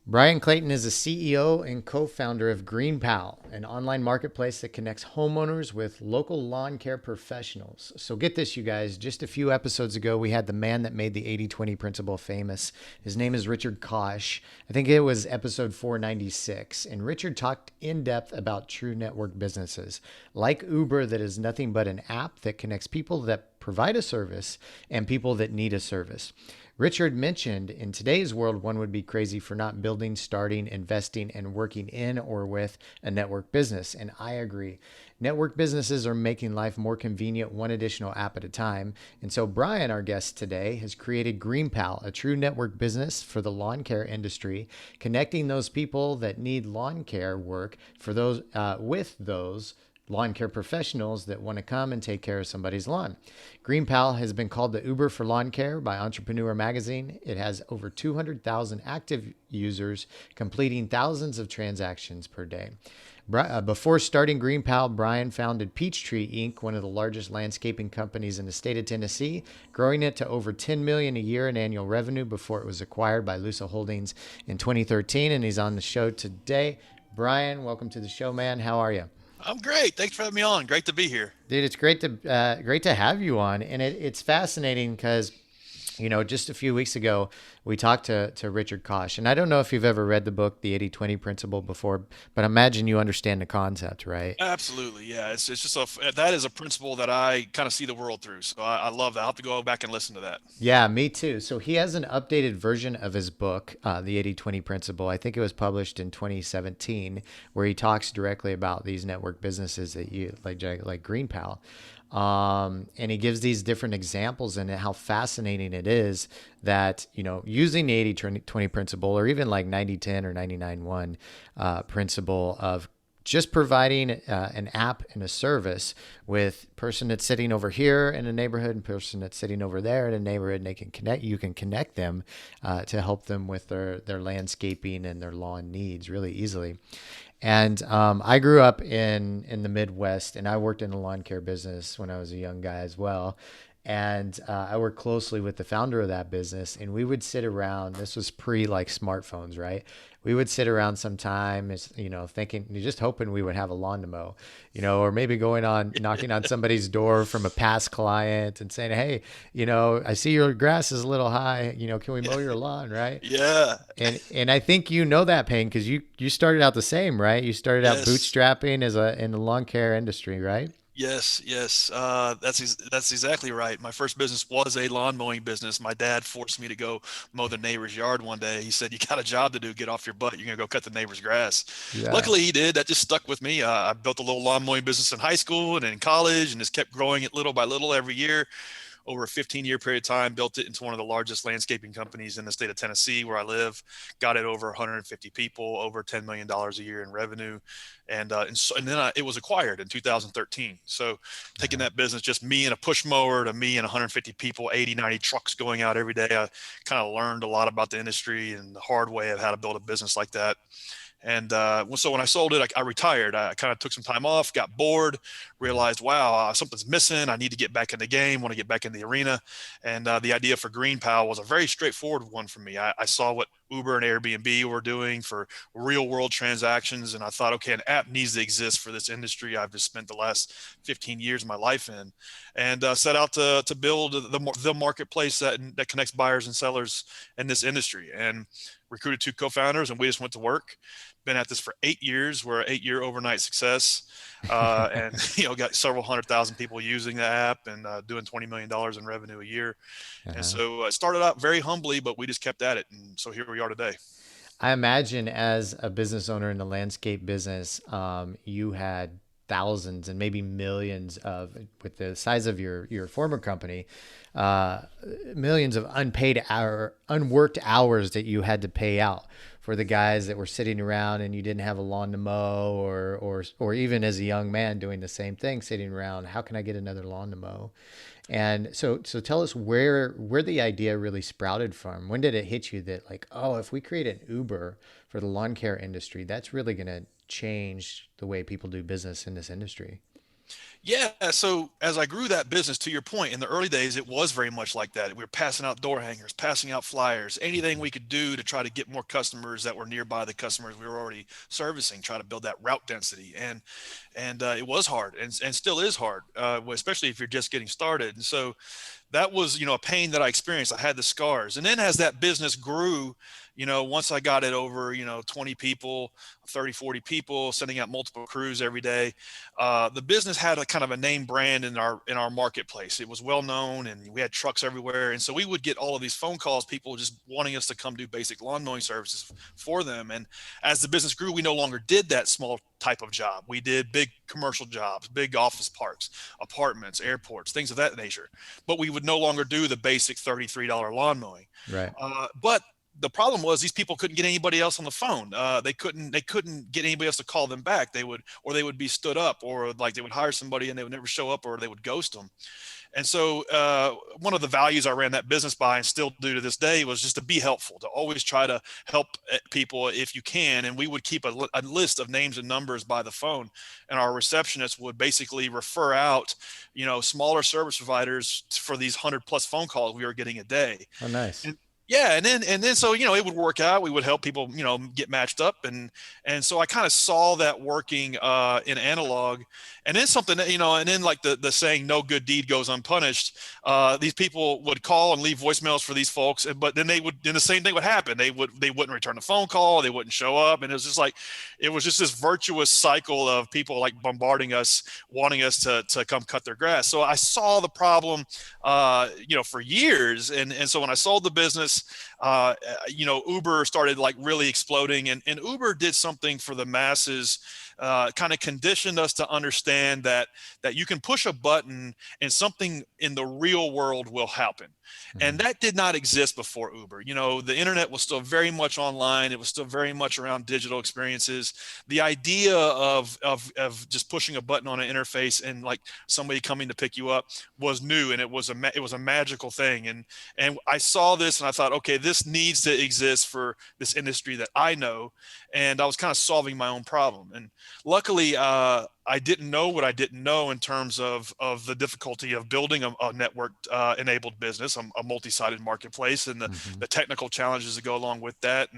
Bryan Clayton is the CEO and co-founder of GreenPal, an online marketplace that connects homeowners with local lawn care professionals. So get this, you guys. Just a few episodes ago, we had the man that made the 80/20 principle famous. His name is Richard Koch. I think it was episode 496. And Richard talked in depth about true network businesses, like Uber, that is nothing but an app that connects people that provide a service and people that need a service. Richard mentioned in today's world, one would be crazy for not building, starting, investing, and working in or with a network business. And I agree. Network businesses are making life more convenient, one additional app at a time. And so, Bryan, our guest today, has created GreenPal, a true network business for the lawn care industry, connecting those people that need lawn care work for those with those lawn care professionals that want to come and take care of somebody's lawn. GreenPal has been called the Uber for lawn care by Entrepreneur Magazine. It has over 200,000 active users completing thousands of transactions per day. Before starting GreenPal, Bryan founded Peachtree Inc., one of the largest landscaping companies in the state of Tennessee, growing it to over $10 million a year in annual revenue before it was acquired by Lusa Holdings in 2013. And he's on the show today. Bryan, welcome to the show, man. How are you? I'm great. Thanks for having me on. Great to be here. Dude, it's great to have you on, and it's fascinating because just a few weeks ago we talked to Richard Koch, and I don't know if you've ever read the book The 80/20 Principle before, but I imagine you understand the concept, right? Absolutely. Yeah. It's just that is a principle that I kind of see the world through. So I love that. I'll have to go back and listen to that. Yeah, me too. So he has an updated version of his book, The 80/20 Principle. I think it was published in 2017, where he talks directly about these network businesses that you like GreenPal. And he gives these different examples and how fascinating it is that, using the 80/20 principle, or even like 90/10 or 99/1 principle of just providing an app and a service with person that's sitting over here in a neighborhood and person that's sitting over there in a neighborhood, and they can connect. You can connect them to help them with their landscaping and their lawn needs really easily. And I grew up in the Midwest, and I worked in the lawn care business when I was a young guy as well. And I worked closely with the founder of that business, and we would sit around. This was pre like smartphones, right? We would sit around sometimes, thinking, just hoping we would have a lawn to mow, or maybe going on, knocking on somebody's door from a past client and saying, hey, I see your grass is a little high, can we mow your lawn, right? Yeah. And I think you know that pain because you started out the same, right? You started out Yes. bootstrapping as a in the lawn care industry, right? Yes. Yes. That's exactly right. My first business was a lawn mowing business. My dad forced me to go mow the neighbor's yard one day. He said, "You got a job to do. Get off your butt. You're gonna go cut the neighbor's grass." Yeah. Luckily, he did. That just stuck with me. I built a little lawn mowing business in high school and in college, and just kept growing it little by little every year. Over a 15-year period of time, built it into one of the largest landscaping companies in the state of Tennessee, where I live. Got it over 150 people, over $10 million a year in revenue. And then it was acquired in 2013. So taking Uh-huh. that business, just me and a push mower, to me and 150 people, 80, 90 trucks going out every day, I kind of learned a lot about the industry and the hard way of how to build a business like that. And so when I sold it, I retired. I kind of took some time off, got bored, Uh-huh. realized, wow, something's missing. I need to get back in the game, want to get back in the arena. And the idea for GreenPal was a very straightforward one for me. I saw what Uber and Airbnb were doing for real world transactions. And I thought, okay, an app needs to exist for this industry I've just spent the last 15 years of my life in. And set out to build the marketplace that connects buyers and sellers in this industry. And recruited two co-founders, and we just went to work. Been at this for 8 years. We're an 8 year overnight success, and got several 100,000 people using the app, and doing $20 million in revenue a year. And Uh-huh. so it started out very humbly, but we just kept at it, and so here we are today. I imagine as a business owner in the landscape business, you had thousands and maybe millions of, with the size of your former company, uh, millions of unworked hours that you had to pay out for the guys that were sitting around and you didn't have a lawn to mow, or even as a young man doing the same thing, sitting around, how can I get another lawn to mow? And so tell us where the idea really sprouted from. When did it hit you that, like, oh, if we create an Uber for the lawn care industry, that's really going to change the way people do business in this industry? Yeah. So as I grew that business, to your point, in the early days, it was very much like that. We were passing out door hangers, passing out flyers, anything we could do to try to get more customers that were nearby the customers we were already servicing, try to build that route density. And it was hard, and still is hard, especially if you're just getting started. And so that was, a pain that I experienced. I had the scars. And then as that business grew, once I got it over, 20 people, 30, 40 people, sending out multiple crews every day, the business had a kind of a name brand in our marketplace. It was well known, and we had trucks everywhere. And so we would get all of these phone calls, people just wanting us to come do basic lawn mowing services for them. And as the business grew, we no longer did that small type of job. We did big commercial jobs, big office parks, apartments, airports, things of that nature. But we would no longer do the basic $33 lawn mowing. Right. But the problem was these people couldn't get anybody else on the phone. They couldn't get anybody else to call them back. They would be stood up, or like they would hire somebody and they would never show up, or they would ghost them. And so one of the values I ran that business by, and still do to this day, was just to be helpful, to always try to help people if you can. And we would keep a list of names and numbers by the phone, and our receptionist would basically refer out, smaller service providers for these 100+ phone calls we were getting a day. Oh, nice. And yeah, and then so it would work out. We would help people, get matched up, and so I kind of saw that working in analog. And then something that, and then like the saying, no good deed goes unpunished. These people would call and leave voicemails for these folks, but then then the same thing would happen. They wouldn't return the phone call, they wouldn't show up, and it was just this virtuous cycle of people like bombarding us, wanting us to come cut their grass. So I saw the problem, for years, and so when I sold the business, Uber started like really exploding, and Uber did something for the masses, kind of conditioned us to understand that you can push a button and something in the real world will happen. Mhm. And that did not exist before Uber. The internet was still very much online. It was still very much around digital experiences. The idea of just pushing a button on an interface and like somebody coming to pick you up was new, and it was a magical thing. And I saw this and I thought, okay, this needs to exist for this industry that I know. And I was kind of solving my own problem. And luckily, I didn't know what I didn't know in terms of the difficulty of building a network enabled business, a multi-sided marketplace, and Mhm. the technical challenges that go along with that.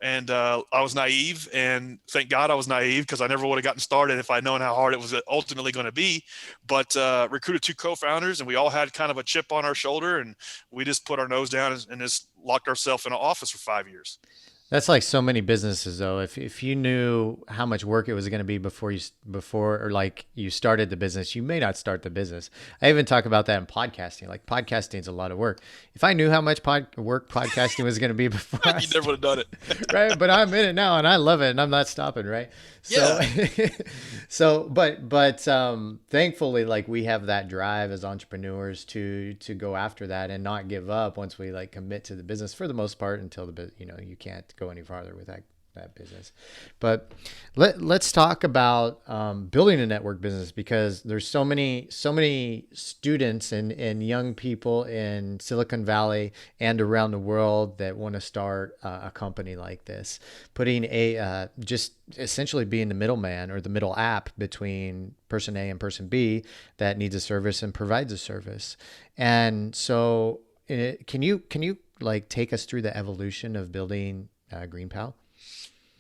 And I was naive, and thank God I was naive, because I never would have gotten started if I'd known how hard it was ultimately going to be. But recruited two co-founders, and we all had kind of a chip on our shoulder, and we just put our nose down and just locked ourselves in an office for 5 years. That's like so many businesses though. If you knew how much work it was going to be before or like you started the business, you may not start the business. I even talk about that in podcasting. Like podcasting is a lot of work. If I knew how much work podcasting was going to be before I You never would have done it. right, but I'm in it now and I love it and I'm not stopping, right? So Yeah. but thankfully like we have that drive as entrepreneurs to go after that and not give up once we like commit to the business for the most part until you can't go any farther with that business. But let's talk about building a network business, because there's so many students and young people in Silicon Valley and around the world that want to start a company like this, putting just essentially being the middleman or the middle app between person A and person B that needs a service and provides a service. And so can you like take us through the evolution of building GreenPal?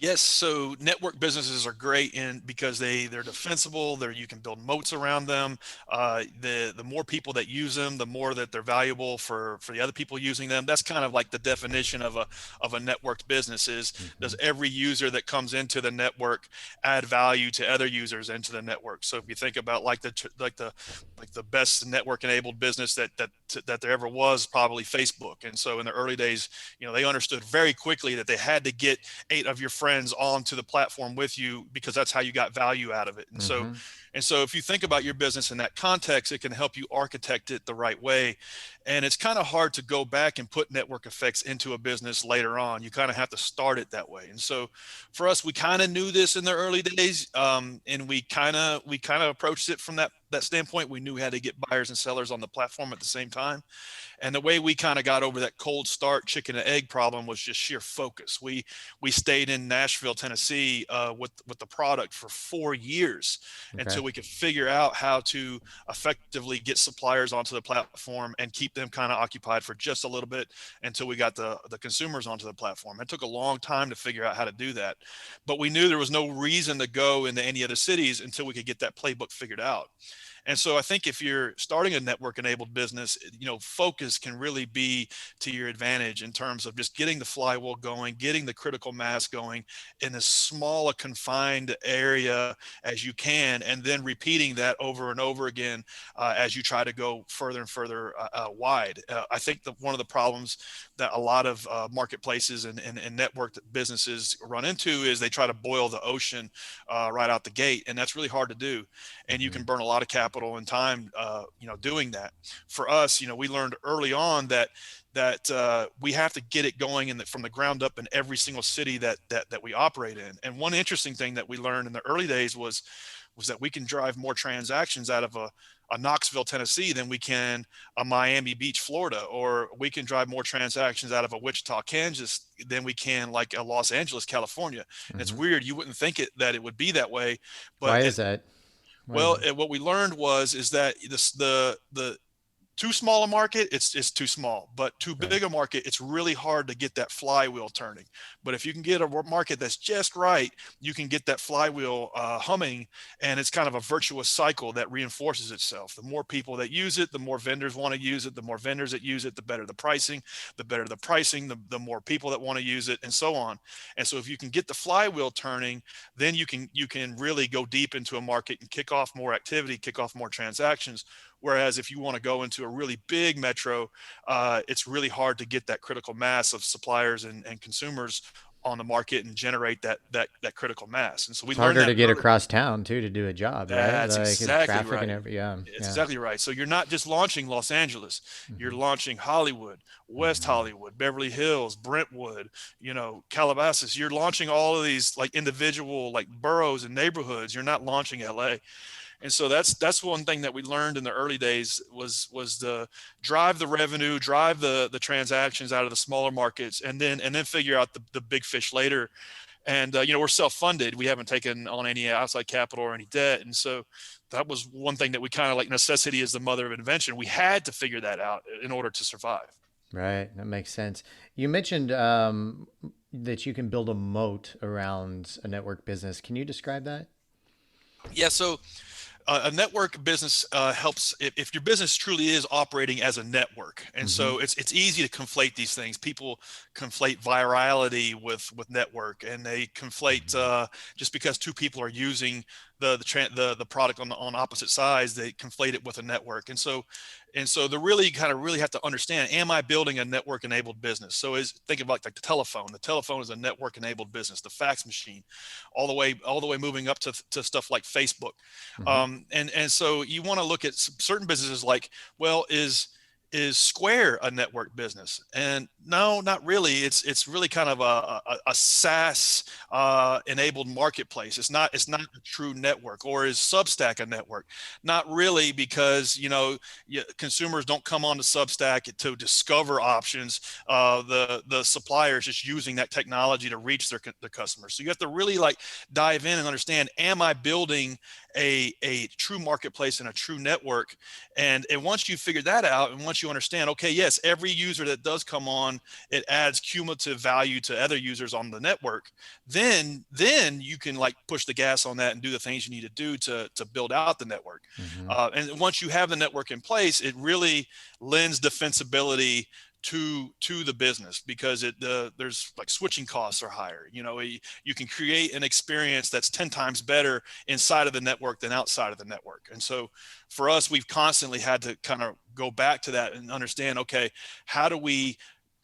Yes, so network businesses are great in because they're defensible. You can build moats around them. The more people that use them, the more that they're valuable for the other people using them. That's kind of like the definition of a networked business is, Hmm. does every user that comes into the network add value to other users into the network? So if you think about like the best network enabled business that there ever was, probably Facebook. And so in the early days, they understood very quickly that they had to get 8 of your friends onto the platform with you, because that's how you got value out of it. And so, Hmm. and so if you think about your business in that context, it can help you architect it the right way. And it's kind of hard to go back and put network effects into a business later on. You kind of have to start it that way. And so for us, we kind of knew this in the early days, and we kind of approached it from that standpoint. We knew we had to get buyers and sellers on the platform at the same time. And the way we kind of got over that cold start chicken and egg problem was just sheer focus. We stayed in Nashville, Tennessee, with the product for 4 years Okay. until we could figure out how to effectively get suppliers onto the platform and keep them kind of occupied for just a little bit until we got the consumers onto the platform. It took a long time to figure out how to do that, but we knew there was no reason to go into any other cities until we could get that playbook figured out. And so I think if you're starting a network enabled business, focus can really be to your advantage in terms of just getting the flywheel going, getting the critical mass going in as small a confined area as you can, and then repeating that over and over again as you try to go further and further wide. I think that one of the problems that a lot of marketplaces and network businesses run into is they try to boil the ocean right out the gate, and that's really hard to do. And you Mm-hmm. can burn a lot of capital and time, doing that. For us, we learned early on that we have to get it going from the ground up in every single city that we operate in. And one interesting thing that we learned in the early days was that we can drive more transactions out of a Knoxville, Tennessee than we can a Miami Beach, Florida, or we can drive more transactions out of a Wichita, Kansas than we can like a Los Angeles, California. And it's Mm-hmm. weird. You wouldn't think that it would be that way, Why but is that? Why is well, that? what we learned is that the too small a market, it's too small. But too Right. big a market, it's really hard to get that flywheel turning. But if you can get a market that's just right, you can get that flywheel humming, and it's kind of a virtuous cycle that reinforces itself. The more people that use it, the more vendors want to use it. The more vendors that use it, the better the pricing. The better the pricing, the more people that want to use it, and so on. And so if you can get the flywheel turning, then you can really go deep into a market and kick off more activity, kick off more transactions. Whereas if you want to go into a really big metro, it's really hard to get that critical mass of suppliers and consumers on the market and generate that critical mass. And so we It's learned harder that to get early. across town too to do a job, right? That's Like it's exactly traffic and right. every yeah, It's yeah. exactly right. So you're not just launching Los Angeles, you're Mm-hmm. launching Hollywood, West Mm-hmm. Hollywood, Beverly Hills, Brentwood, Calabasas. You're launching all of these like individual like boroughs and neighborhoods. You're not launching LA. And so that's one thing that we learned in the early days was the drive the revenue, drive the transactions out of the smaller markets, and then figure out the big fish later. And we're self-funded. We haven't taken on any outside capital or any debt. And so that was one thing that we kind of like, necessity is the mother of invention. We had to figure that out in order to survive. Right, that makes sense. You mentioned that you can build a moat around a network business. Can you describe that? Yeah. So a network business helps if your business truly is operating as a network. And Mm-hmm. so it's easy to conflate these things. People conflate virality with network, and they conflate Mm-hmm. just because two people are using the product on opposite sides, they conflate it with a network. And so the really kind of really have to understand, am I building a network enabled business? So think of like the telephone. The telephone is a network enabled business, the fax machine, all the way moving up to stuff like Facebook. Mm-hmm. And so you want to look at certain businesses like, well, is Square a network business? And no, not really. It's really kind of a SaaS enabled marketplace. It's not a true network. Or is Substack a network? Not really, because consumers don't come onto Substack to discover options. The suppliers just using that technology to reach their customers. So you have to really like dive in and understand: am I building a true marketplace and a true network? And once you figure that out, and once you understand, okay, yes, every user that does come on, it adds cumulative value to other users on the network, then you can like push the gas on that and do the things you need to do to build out the network. Mm-hmm. And once you have the network in place, it really lends defensibility to the business, because there's like switching costs are higher. You can create an experience that's 10 times better inside of the network than outside of the network. And so for us, we've constantly had to kind of go back to that and understand, okay, how do we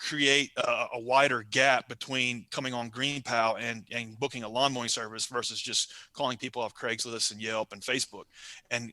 create a wider gap between coming on GreenPal and booking a lawn mowing service versus just calling people off Craigslist and Yelp and Facebook, and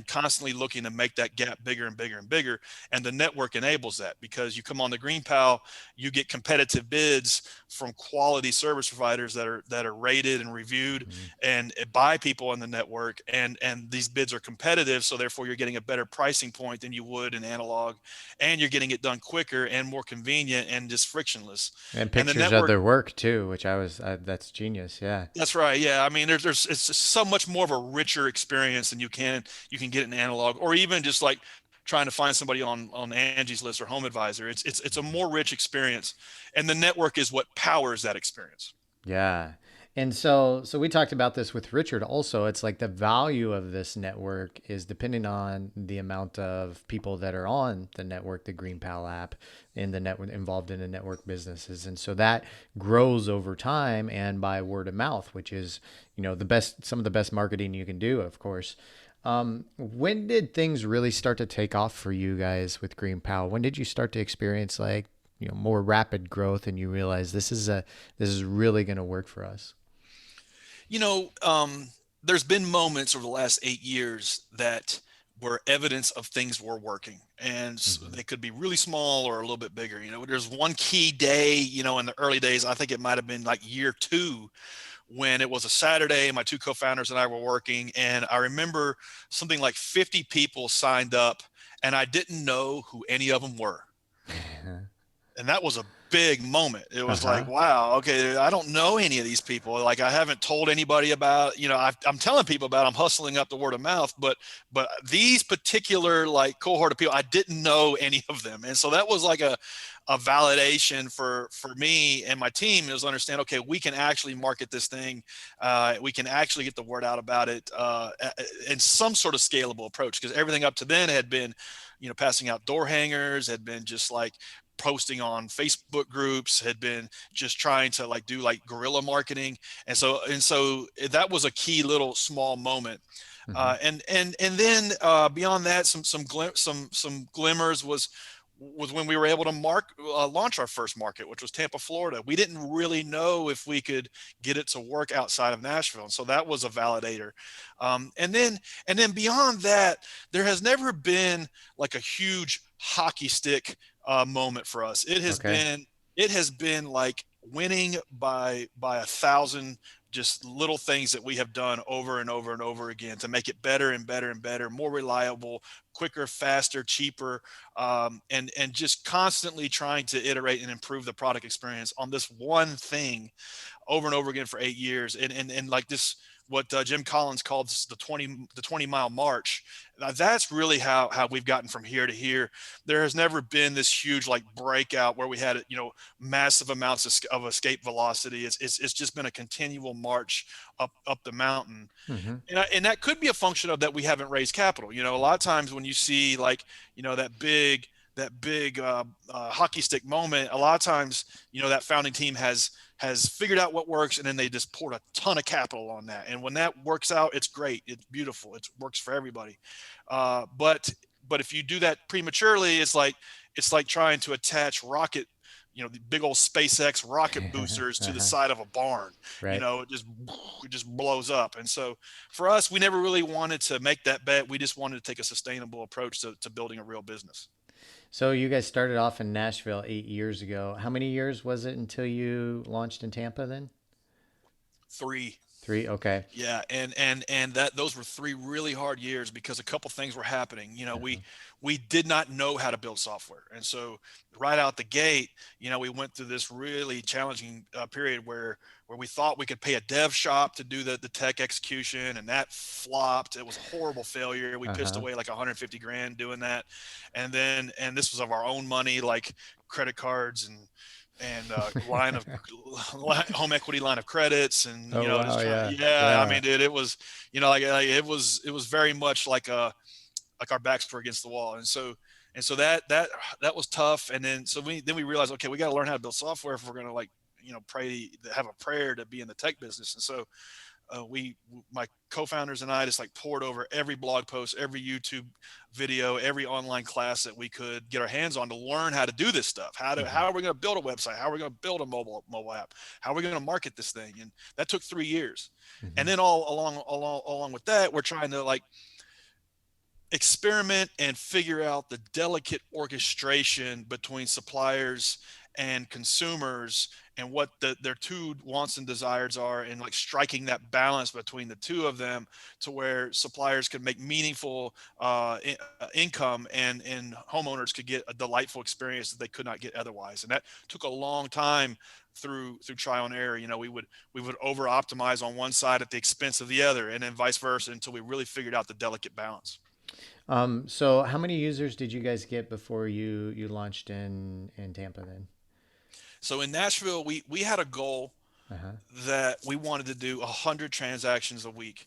constantly looking to make that gap bigger and bigger and bigger. And the network enables that, because you come on the GreenPal, you get competitive bids from quality service providers that are rated and reviewed Mhm. and by people in the network, and these bids are competitive, so therefore you're getting a better pricing point than you would in analog, and you're getting it done quicker and more convenient and just frictionless. And And the pictures of network, their work too, which that's genius. Yeah. that's right. Yeah. I mean, there's it's just so much more of a richer experience than you can get in analog, or even just like trying to find somebody on Angie's List or Home Advisor. It's a more rich experience, and the network is what powers that experience. Yeah. And so we talked about this with Richard also. It's like the value of this network is depending on the amount of people that are on the network, the GreenPal app, in the network, involved in the network businesses. And so that grows over time and by word of mouth, which is, the best, some of the best marketing you can do, of course. When did things really start to take off for you guys with GreenPal? When did you start to experience like, more rapid growth and you realize this is really going to work for us? You know, there's been moments over the last 8 years that were evidence of things were working, and Hmm. they could be really small or a little bit bigger. There's one key day, in the early days, I think it might have been like year two, when it was a Saturday. My two co-founders and I were working, and I remember something like 50 people signed up, and I didn't know who any of them were. And that was a big moment. It was like, Uh-huh. wow, okay, I don't know any of these people. Like, I haven't told anybody about, I'm telling people about, I'm hustling up the word of mouth, but these particular like cohort of people, I didn't know any of them. And so that was like a validation for me and my team, is understand, okay, we can actually market this thing. We can actually get the word out about it in some sort of scalable approach, because everything up to then had been, passing out door hangers, had been just like posting on Facebook groups, had been just trying to like do like guerrilla marketing. And so that was a key little small moment. Hmm. And then beyond that, some glimmers was when we were able to launch our first market, which was Tampa, Florida. We didn't really know if we could get it to work outside of Nashville, and so that was a validator. And then beyond that, there has never been like a huge hockey stick moment for us. Okay. It has been like winning by 1,000 just little things that we have done over and over and over again to make it better and better and better, more reliable, quicker, faster, cheaper, and just constantly trying to iterate and improve the product experience on this one thing over and over again for 8 years. And like this, what Jim Collins called the 20 mile march. That's really how we've gotten from here to here. There has never been this huge like breakout where we had massive amounts of escape velocity. It's just been a continual march up the mountain. Hmm. And that could be a function of that we haven't raised capital. A lot of times when you see like that big hockey stick moment, a lot of times that founding team has figured out what works, and then they just poured a ton of capital on that. And when that works out, it's great, it's beautiful, it works for everybody. But if you do that prematurely, it's like trying to attach the big old SpaceX rocket boosters to the Uh-huh. it of a barn. Right. It just blows up. And so for us, we never really wanted to make that bet. We just wanted to take a sustainable approach to building a real business. So you guys started off in Nashville 8 years ago. How many years was it until you launched in Tampa then? Three. Three. Okay. Yeah, and that those were 3 really hard years, because a couple things were happening. Uh-huh. We did not know how to build software, and so right out the gate, we went through this really challenging period where we thought we could pay a dev shop to do the tech execution, and that flopped. It was a horrible failure. We pissed Uh-huh. away like 150 grand doing that, and this was of our own money, like credit cards and line of home equity line of credits, and Oh wow, just trying. yeah. Yeah, I Yeah. mean, dude, it was it was very much like our backs were against the wall. And so that was tough. And then we realized, okay, we got to learn how to build software if we're going to, like, pray, have a prayer to be in the tech business. And so my co-founders and I just like poured over every blog post, every YouTube video, every online class that we could get our hands on to learn how to do this stuff. Mm-hmm. How are we going to build a website? How are we going to build a mobile app? How are we going to market this thing? And that took 3 years. And Mm-hmm. then all along with that, we're trying to like experiment and figure out the delicate orchestration between suppliers and consumers and what their two wants and desires are, and like striking that balance between the two of them to where suppliers could make meaningful income, and homeowners could get a delightful experience that they could not get otherwise. And that took a long time through trial and error. We would over optimize on one side at the expense of the other, and then vice versa, until we really figured out the delicate balance. So how many users did you guys get before you launched in Tampa then? So in Nashville, we had a goal Uh-huh. that we wanted to do 100 transactions a week,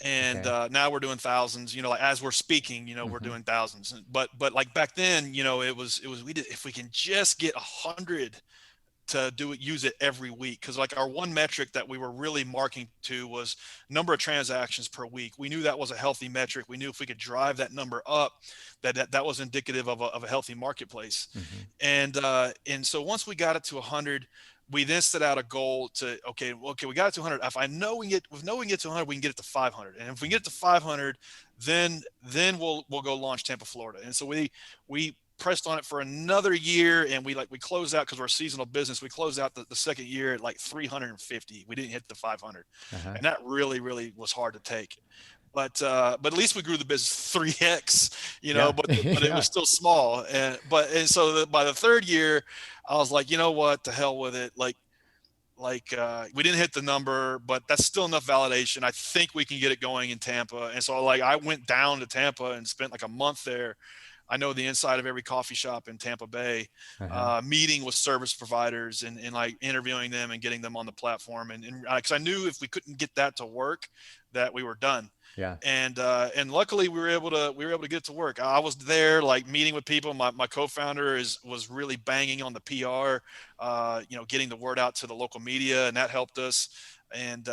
and Okay. now we're doing thousands. Like as we're speaking, we're Mm-hmm. doing thousands. But like back then, it was we did, if we can just get 100 to do it, use it every week, because like our one metric that we were really marking to was number of transactions per week. We knew that was a healthy metric. We knew if we could drive that number up, that was indicative of a healthy marketplace. Mm-hmm. And so once we got it to 100, we then set out a goal to, okay, we got it to 100. If I know we can get to 100, we can get it to 500. And if we get it to 500, then we'll go launch Tampa, Florida. And so we pressed on it for another year, and we closed out, because we're a seasonal business. We closed out the second year at like 350. We didn't hit the 500, Uh-huh. and that really was hard to take. But at least we grew the business 3x, Yeah. but it was Yeah. still small. And so by the third year, I was like, you know what, to hell with it. We didn't hit the number, but that's still enough validation. I think we can get it going in Tampa. And so like I went down to Tampa and spent like a month there. I know the inside of every coffee shop in Tampa Bay, Uh-huh. meeting with service providers, and like interviewing them and getting them on the platform. And because I knew if we couldn't get that to work, that we were done. Yeah. And luckily we were able to get it to work. I was there like meeting with people. My co-founder was really banging on the PR, getting the word out to the local media, and that helped us. And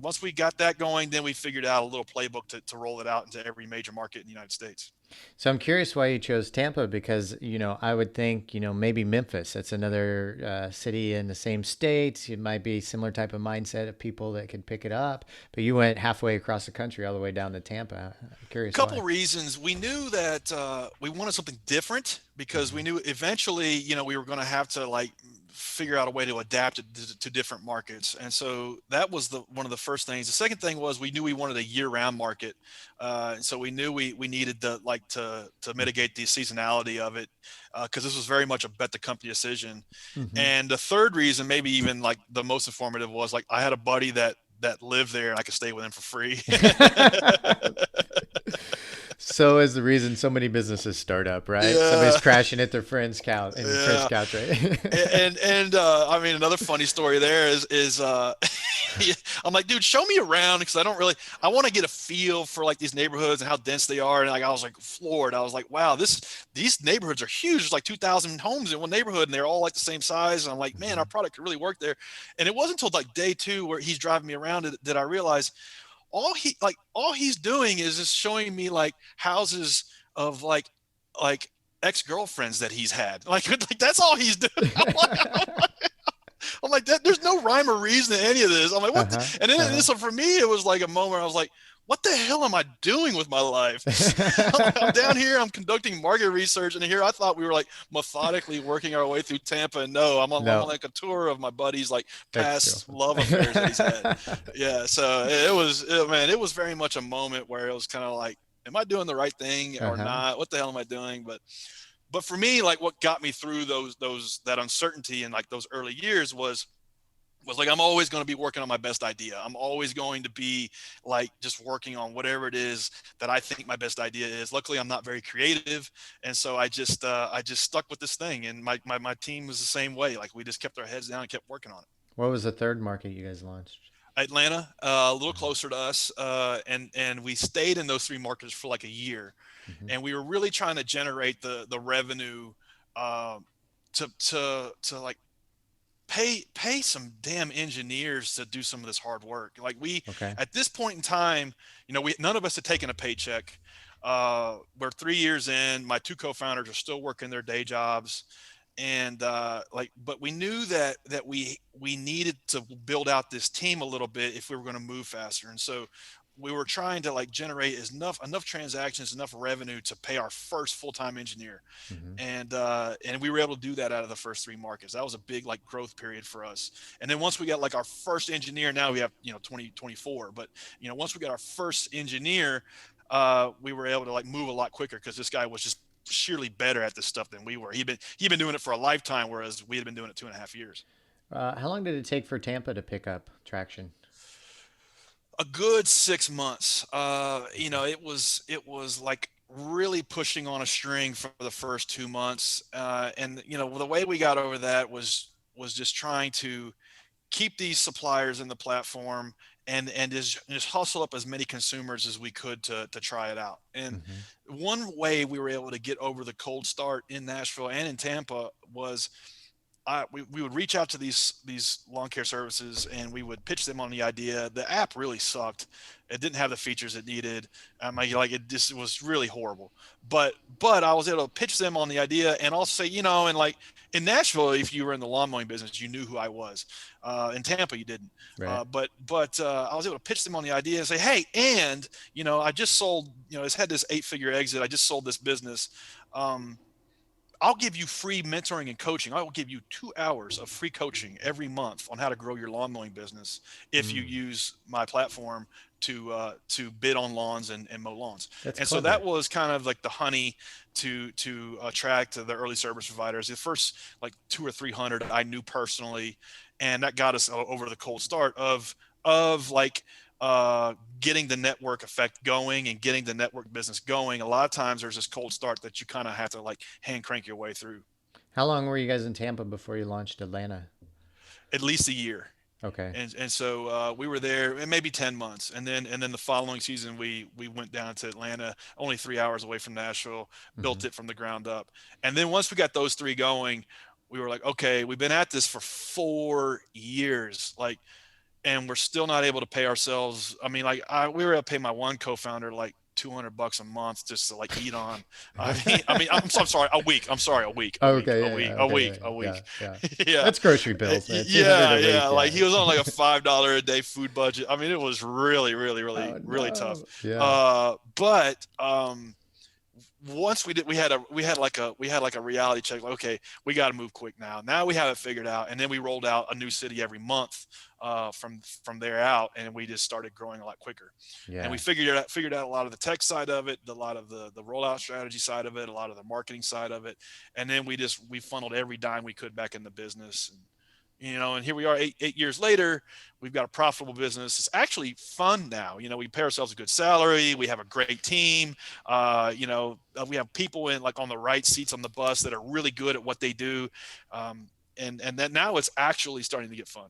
once we got that going, then we figured out a little playbook to roll it out into every major market in the United States. So I'm curious why you chose Tampa because, I would think, maybe Memphis. That's another city in the same state. It might be similar type of mindset of people that could pick it up. But you went halfway across the country all the way down to Tampa. I'm curious Couple why. reasons. We knew that we wanted something different, because Mm-hmm. we knew eventually, we were going to have to like figure out a way to adapt it to different markets. And so that was one of the first things. The second thing was we knew we wanted a year-round market, and so we knew we needed to mitigate the seasonality of it, because this was very much a bet the company decision. Mm-hmm. And the third reason, maybe even like the most informative, was like I had a buddy that lived there, and I could stay with him for free. So is the reason so many businesses start up, right? Somebody's Yeah, crashing at their friend's couch in friend's yeah. couch, right? And I mean, another funny story there is I'm like, dude, show me around, because I want to get a feel for like these neighborhoods and how dense they are. And like I was like floored. I was like, wow, these neighborhoods are huge. There's like 2,000 homes in one neighborhood, and they're all like the same size. And I'm like, man, our Hmm. product could really work there. And it wasn't until like day two, where he's driving me around, that I realized all he's doing is just showing me like houses of like ex-girlfriends that he's had. Like that's all he's doing. I'm like that, there's no rhyme or reason to any of this. I'm like, what Uh-huh. and then Uh-huh. so for me it was like a moment where I was like, what the hell am I doing with my life? I'm down here, I'm conducting market research, and here I thought we were like methodically working our way through Tampa, and no, I'm on No, like a tour of my buddy's like past ex-girlfriend. love affairs that he's had. Yeah, so man, it was very much a moment where it was kind of like, am I doing the right thing or Uh-huh. not? What the hell am I doing? But for me, like what got me through that uncertainty in like those early years was like, I'm always going to be working on my best idea. I'm always going to be like just working on whatever it is that I think my best idea is. Luckily, I'm not very creative, and so I just stuck with this thing, and my team was the same way. Like we just kept our heads down and kept working on it. What was the third market you guys launched? Atlanta, a little closer to us, and we stayed in those three markets for like a year, Mm-hmm. and we were really trying to generate the revenue, uh, to like pay some damn engineers to do some of this hard work. Like we, Okay. at this point in time, we none of us had taken a paycheck. We're 3 years in. My two co-founders are still working their day jobs, and but we knew that we needed to build out this team a little bit if we were going to move faster. And so we were trying to like generate enough transactions, enough revenue to pay our first full-time engineer, Hmm. and we were able to do that out of the first three markets. That was a big like growth period for us. And then once we got like our first engineer, now we have 2024. But once we got our first engineer, we were able to like move a lot quicker because this guy was just sheerly better at this stuff than we were. He'd been doing it for a lifetime, whereas we had been doing it 2.5 years. How long did it take for Tampa to pick up traction? A good 6 months. Okay. It was like really pushing on a string for the first 2 months, and the way we got over that was just trying to keep these suppliers in the platform and just hustle up as many consumers as we could to try it out. And Hmm. one way we were able to get over the cold start in Nashville and in Tampa was we would reach out to these lawn care services and we would pitch them on the idea. The app really sucked. It didn't have the features it needed. Like it just was really horrible. But I was able to pitch them on the idea and also say, and like in Nashville, if you were in the lawn mowing business, you knew who I was. In Tampa, you didn't. Right. But I was able to pitch them on the idea and say, hey, and I just sold. It's had this 8-figure exit. I just sold this business. Um, I'll give you free mentoring and coaching. I will give you 2 hours of free coaching every month on how to grow your lawn mowing business if you Mm. use my platform to bid on lawns and mow lawns. That's And so that clever. was kind of like the honey to attract the early service providers. The first like 2 or 300 I knew personally, and that got us over the cold start of like getting the network effect going and getting the network business going. A lot of times there's this cold start that you kind of have to like hand crank your way through. How long were you guys in Tampa before you launched Atlanta? At least a year. Okay. And so we were there and maybe 10 months, and then the following season we went down to Atlanta, only 3 hours away from Nashville, Hmm. built it from the ground up. And then once we got those three going, we were like, okay, we've been at this for 4 years, like, and we're still not able to pay ourselves. I mean, like we were able to pay my one co-founder like $200 a month just to like eat on. I'm sorry, a week. I'm sorry, Okay. Yeah. Yeah. Okay. Yeah. a Yeah. week. Yeah. Yeah, That's grocery bills, man. 200 yeah, a yeah. week. Like Yeah. he was on like a $5 a day food budget. I mean, it was really, really, really, Oh really tough. no. Yeah. But once we had like a reality check, like, okay, we got to move quick now we have it figured out. And then we rolled out a new city every month from there out, and we just started growing a lot quicker. And we Yeah. figured out a lot of the tech side of it, a lot of the rollout strategy side of it, a lot of the marketing side of it. And then we funneled every dime we could back in the business. And here we are 8 years later. We've got a profitable business. It's actually fun now. We pay ourselves a good salary. We have a great team. We have people in like on the right seats on the bus that are really good at what they do. And that now it's actually starting to get fun.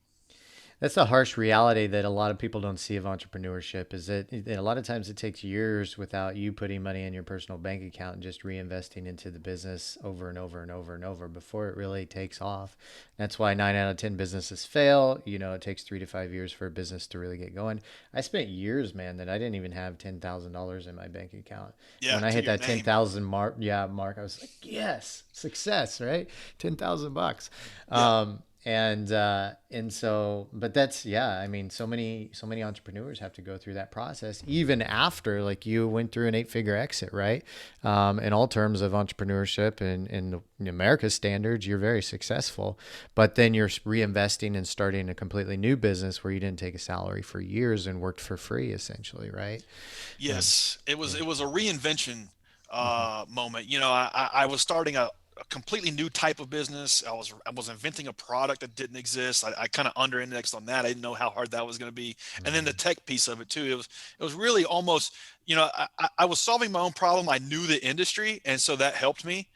That's the harsh reality that a lot of people don't see of entrepreneurship is that a lot of times it takes years without you putting money in your personal bank account and just reinvesting into the business over and over and over and over before it really takes off. That's why 9 out of 10 businesses fail. It takes 3 to 5 years for a business to really get going. I spent years, man, that I didn't even have $10,000 in my bank account. Yeah, When I to hit your that name. 10,000 mark, yeah, mark, I was like, yes, success, right? 10,000 bucks. Yeah. And so, but that's, yeah, I mean, so many entrepreneurs have to go through that process even after, like, you went through an 8-figure exit, right? In all terms of entrepreneurship and in America's standards, you're very successful, but then you're reinvesting and starting a completely new business where you didn't take a salary for years and worked for free essentially, right? And Yes, it was yeah. it was a reinvention Hmm. moment. I was starting a completely new type of business. I was inventing a product that didn't exist. I kind of under indexed on that. I didn't know how hard that was going to be, and then the Hmm. tech piece of it too. It was really almost I was solving my own problem. I knew the industry, and so that helped me.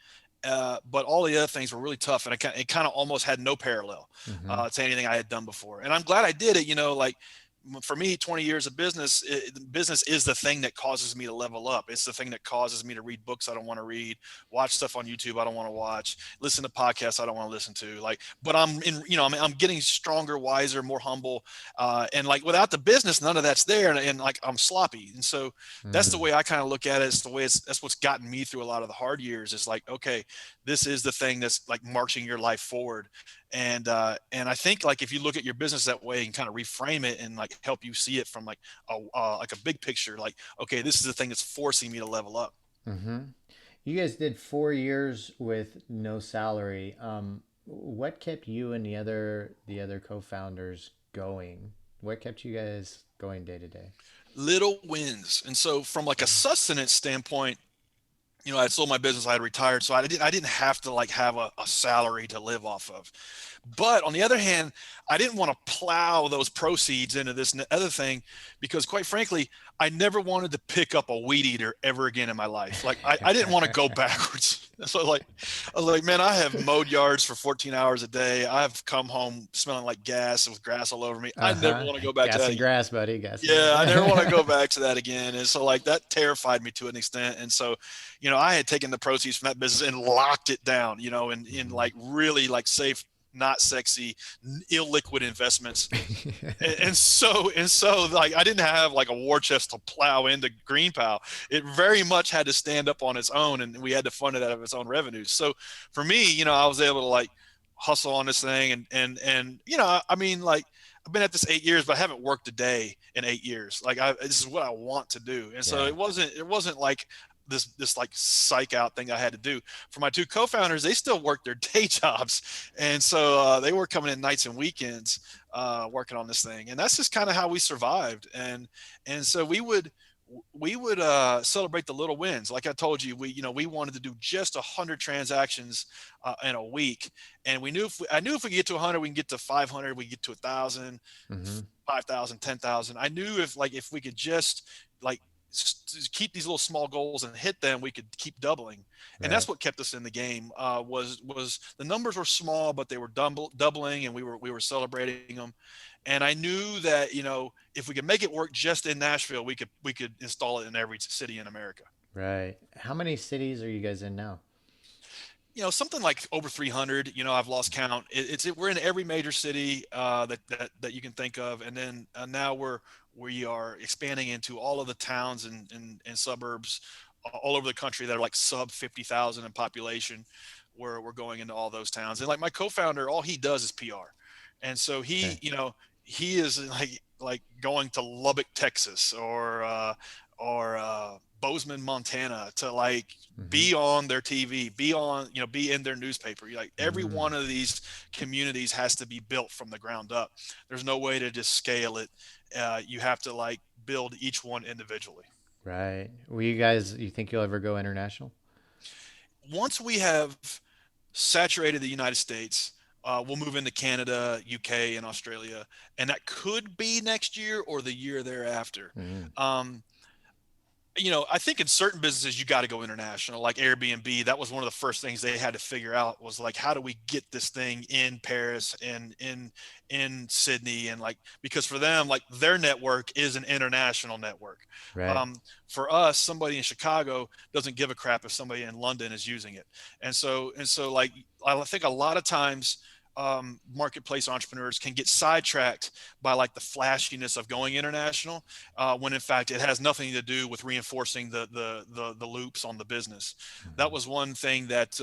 But all the other things were really tough, and it kind of almost had no parallel Hmm. to anything I had done before. And I'm glad I did it. Like for me, 20 years of business, business is the thing that causes me to level up. It's the thing that causes me to read books I don't want to read, watch stuff on YouTube I don't want to watch, listen to podcasts I don't want to listen to. Like, but I'm in, I'm getting stronger, wiser, more humble. And like without the business, none of that's there. And like I'm sloppy. And so that's the Mm. way I kind of look at it. It's the way that's what's gotten me through a lot of the hard years. It's like, okay, this is the thing that's like marching your life forward. And I think like if you look at your business that way and kind of reframe it and like help you see it from like a big picture, like, okay, this is the thing that's forcing me to level up. Mm-hmm. You guys did 4 years with no salary. What kept you and the other co-founders going? What kept you guys going day to day? Little wins. And so from like a sustenance standpoint, I had sold my business, I had retired, so I didn't have to like have a salary to live off of. But on the other hand, I didn't want to plow those proceeds into this other thing because, quite frankly, I never wanted to pick up a weed eater ever again in my life. Like I didn't want to go backwards. So like I was like, man, I have mowed yards for 14 hours a day. I've come home smelling like gas with grass all over me. I never Uh-huh. want to go back to Gas that and again. grass, buddy. Gas and Yeah, I never want to grass. go back to that again. And so like that terrified me to an extent. And so, I had taken the proceeds from that business and locked it down, in like really like safe, not sexy, illiquid investments. And so like I didn't have like a war chest to plow into GreenPal. It very much had to stand up on its own, and we had to fund it out of its own revenues. So for me, I was able to like hustle on this thing, and I mean, like I've been at this 8 years, but I haven't worked a day in 8 years. Like this is what I want to do, and so Yeah. it wasn't like this like psych out thing I had to do. For my two co-founders, they still work their day jobs, and so they were coming in nights and weekends working on this thing, and that's just kind of how we survived. And so we would celebrate the little wins. Like I told you, we wanted to do just 100 transactions in a week, and I knew if we get to 100, we can get to 500, we get to 1,000, Mm-hmm. 5,000, 10,000. I knew if we could just like keep these little small goals and hit them, we could keep doubling. And that's Right. what kept us in the game. Was the numbers were small, but they were doubling, and we were celebrating them. And I knew that if we could make it work just in Nashville, we could install it in every city in America. Right. How many cities are you guys in now? Something like over 300. I've lost count. We're in every major city that you can think of, and then now we are expanding into all of the towns and suburbs all over the country that are like sub 50,000 in population. Where we're going into all those towns, and like my co-founder, all he does is PR, and so he Okay. you know he is like going to Lubbock, Texas, or Bozeman, Montana, to like Mm-hmm. be on their TV, be in their newspaper. Like every Mm. one of these communities has to be built from the ground up. There's no way to just scale it. You have to like build each one individually. Right. You think you'll ever go international? Once we have saturated the United States, we'll move into Canada, UK, and Australia, and that could be next year or the year thereafter. Mm. Um, I think in certain businesses you got to go international, like Airbnb. That was one of the first things they had to figure out was like, how do we get this thing in Paris and in Sydney, and like because for them, like their network is an international network. Right. Um, for us, somebody in Chicago doesn't give a crap if somebody in London is using it, and so like I think a lot of times marketplace entrepreneurs can get sidetracked by like the flashiness of going international, when in fact it has nothing to do with reinforcing the loops on the business. That Mm-hmm. was one thing that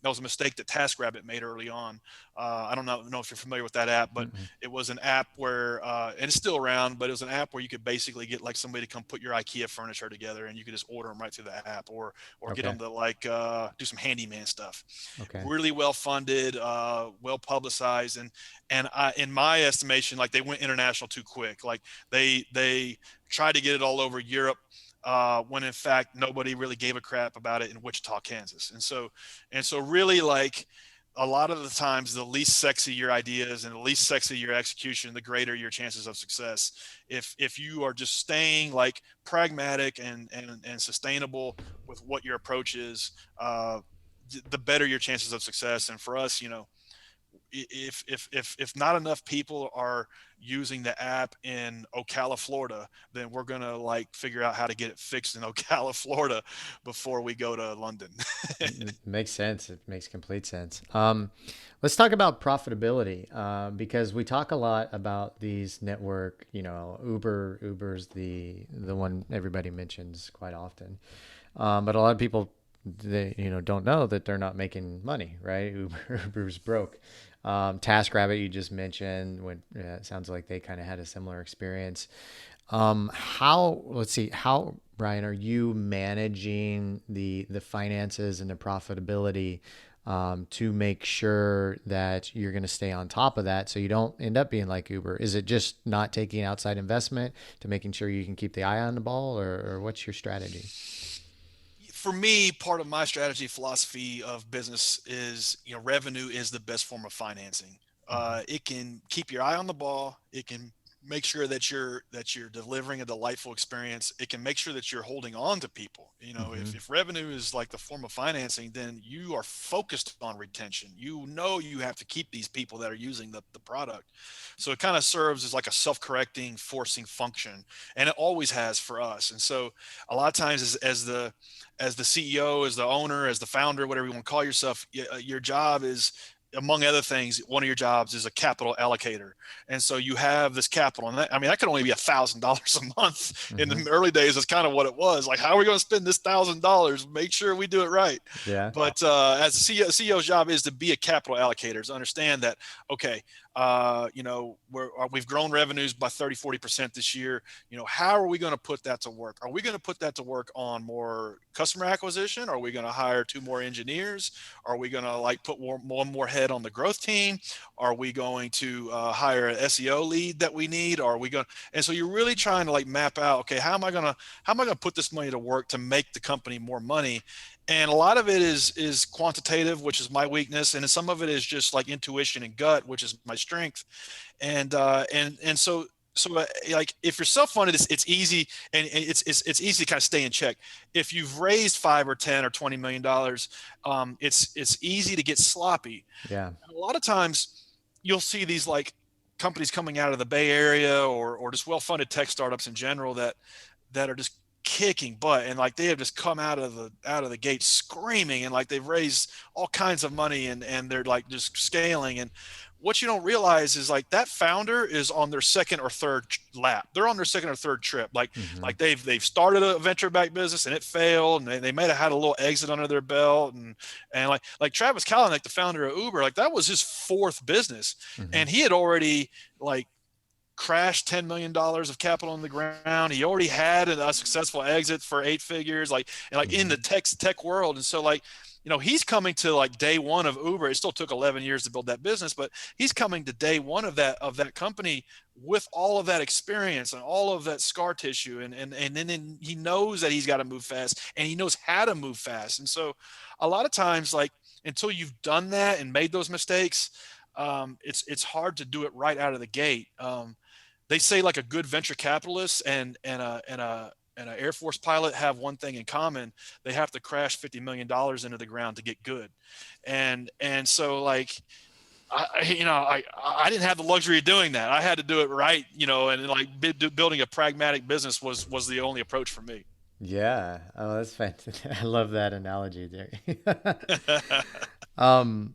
was a mistake that TaskRabbit made early on. I don't know if you're familiar with that app, but Mm-mm. it was an app where, and it's still around, but it was an app where you could basically get like somebody to come put your IKEA furniture together, and you could just order them right through the app, or get Okay. them to like do some handyman stuff. Okay. Really well funded, well publicized, in my estimation, like they went international too quick. Like they tried to get it all over Europe, when in fact nobody really gave a crap about it in Wichita, Kansas. And so really like a lot of the times, the least sexy your ideas and the least sexy your execution, the greater your chances of success. If you are just staying like pragmatic and sustainable with what your approach is, the better your chances of success. And for us, if not enough people are using the app in Ocala, Florida, then we're gonna like figure out how to get it fixed in Ocala, Florida, before we go to London. It makes sense. It makes complete sense. Let's talk about profitability because we talk a lot about these network. Uber's the one everybody mentions quite often, but a lot of people they don't know that they're not making money, right? Uber's broke. TaskRabbit you just mentioned when it sounds like they kind of had a similar experience. How let's see how Bryan, are you managing the finances and the profitability to make sure that you're going to stay on top of that so you don't end up being like Uber? Is it just not taking outside investment to making sure you can keep the eye on the ball, or what's your strategy? For me, part of my strategy philosophy of business is, revenue is the best form of financing. Mm-hmm. It can keep your eye on the ball. It can make sure that you're delivering a delightful experience. It can make sure that you're holding on to people. Mm-hmm. If revenue is like the form of financing, then you are focused on retention. You have to keep these people that are using the product. So it kind of serves as like a self-correcting, forcing function, and it always has for us. And so a lot of times as the CEO, as the owner, as the founder, whatever you want to call yourself, your job is, among other things, one of your jobs is a capital allocator. And so you have this capital, and that could only be $1,000 a month. In Mm-hmm. the early days, that's kind of what it was. Like, how are we going to spend this $1,000? Make sure we do it right. Yeah. But as a CEO's job is to be a capital allocator, to understand that, okay, we've grown revenues by 30-40% this year. How are we going to put that to work? Are we going to put that to work on more customer acquisition? Are we going to hire 2 more engineers? Are we going to like put one more head on the growth team? Are we going to hire an SEO lead that we need? Are we going? And so you're really trying to like map out, okay, how am I going to put this money to work to make the company more money? And a lot of it is quantitative, which is my weakness, and some of it is just like intuition and gut, which is my strength. And like if you're self-funded, it's easy, and it's easy to kind of stay in check. If you've raised 5 or 10 or $20 million, it's easy to get sloppy. Yeah. And a lot of times you'll see these like companies coming out of the Bay Area, or just well-funded tech startups in general, that are just kicking butt, and like they have just come out of the gate screaming, and like they've raised all kinds of money, and they're like just scaling. And what you don't realize is like that founder is on their second or third lap. They're on their second or third trip. Like Mm-hmm. like they've started a venture backed business and it failed, and they might have had a little exit under their belt. And like Travis Kalanick, the founder of Uber, like that was his fourth business, Mm-hmm. and he had already like crashed $10 million of capital on the ground. He already had a successful exit for 8 figures, like, and like in Mm-hmm. the tech world. And so like, he's coming to like day one of Uber. It still took 11 years to build that business, but he's coming to day one of that company with all of that experience and all of that scar tissue. And then he knows that he's got to move fast, and he knows how to move fast. And so a lot of times, like, until you've done that and made those mistakes, it's hard to do it right out of the gate. They say like a good venture capitalist and an Air Force pilot have one thing in common: they have to crash $50 million into the ground to get good. And so like I didn't have the luxury of doing that. I had to do it right, and like building a pragmatic business was the only approach for me. Yeah. Oh, that's fantastic. I love that analogy there. um,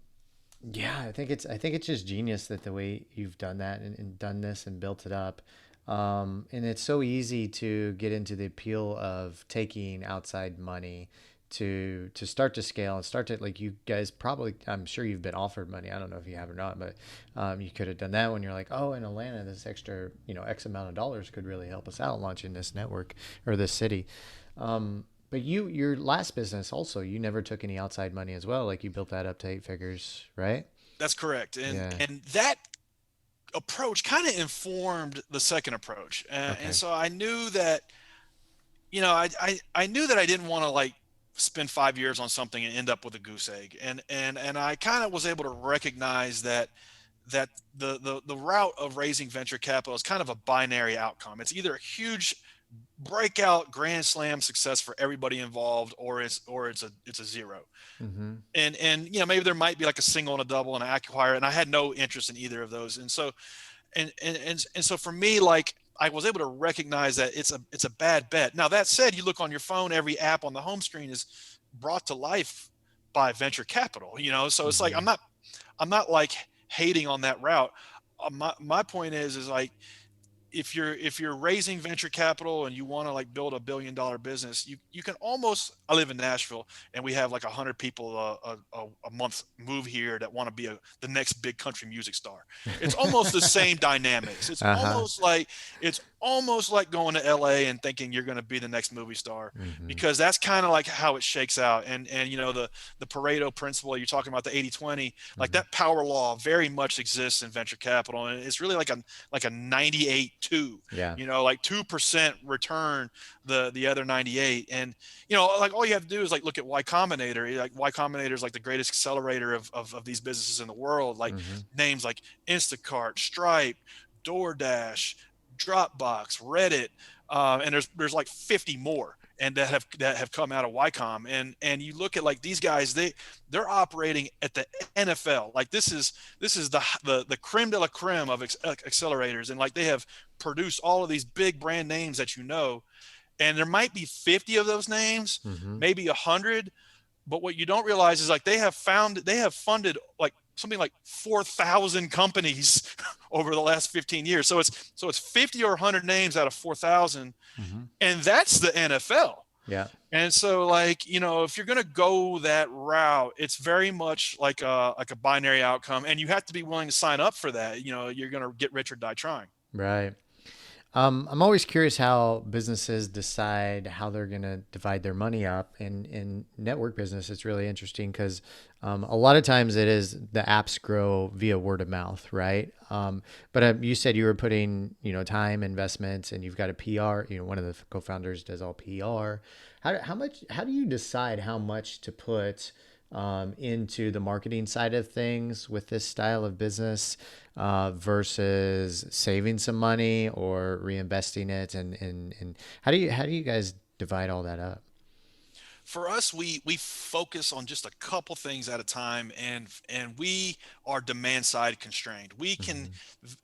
Yeah, I think it's just genius that the way you've done that and done this and built it up. And it's so easy to get into the appeal of taking outside money to start to scale and start to, like, you guys probably, I'm sure you've been offered money. I don't know if you have or not, but you could have done that when you're like, oh, in Atlanta, this extra, X amount of dollars could really help us out launching this network or this city. But your last business also, you never took any outside money as well. Like you built that up to 8 figures, right? That's correct. And Yeah. and that approach kind of informed the second approach. And Okay. so I knew that, I knew that I didn't want to like spend 5 years on something and end up with a goose egg. And I kind of was able to recognize that the route of raising venture capital is kind of a binary outcome. It's either a huge breakout grand slam success for everybody involved, or it's a zero. Mm-hmm. And maybe there might be like a single and a double and an acquire, and I had no interest in either of those. And so and so for me, like, I was able to recognize that it's a bad bet. Now that said, you look on your phone, every app on the home screen is brought to life by venture capital, so it's like Mm-hmm. I'm not like hating on that route. My point is like, if you're raising venture capital and you want to like build $1 billion business, you can almost. I live in Nashville, and we have like 100 people a month move here that want to be the next big country music star. It's almost the same dynamics. Uh-huh. It's almost like going to LA and thinking you're going to be the next movie star, Mm-hmm. because that's kind of like how it shakes out. And the Pareto principle, you're talking about the 80/20, like Mm-hmm. that power law very much exists in venture capital, and it's really like a 98-2, Yeah. like 2% return the other 98. And like, all you have to do is like look at Y Combinator. Like, Y Combinator is like the greatest accelerator of these businesses in the world. Like, Mm-hmm. names like Instacart, Stripe, DoorDash, Dropbox, Reddit, and there's like 50 more, and that have come out of YCOM. And you look at like these guys, they're operating at the NFL. Like, this is the creme de la creme of accelerators, and like they have produced all of these big brand names that and there might be 50 of those names, Mm-hmm. maybe 100. But what you don't realize is like they have funded like something like 4,000 companies over the last 15 years. So it's 50 or 100 names out of 4,000, Mm-hmm. and that's the NFL. Yeah. And so, like, if you're going to go that route, it's very much like a binary outcome, and you have to be willing to sign up for that. You're going to get rich or die trying. Right. I'm always curious how businesses decide how they're going to divide their money up. In network business, it's really interesting because a lot of times it is the apps grow via word of mouth, right? But you said you were putting, time investments, and you've got a PR. One of the co-founders does all PR. How much? How do you decide how much to put into the marketing side of things with this style of business versus saving some money or reinvesting it? And how do you guys divide all that up? For us, we focus on just a couple things at a time, and we are demand side constrained. We can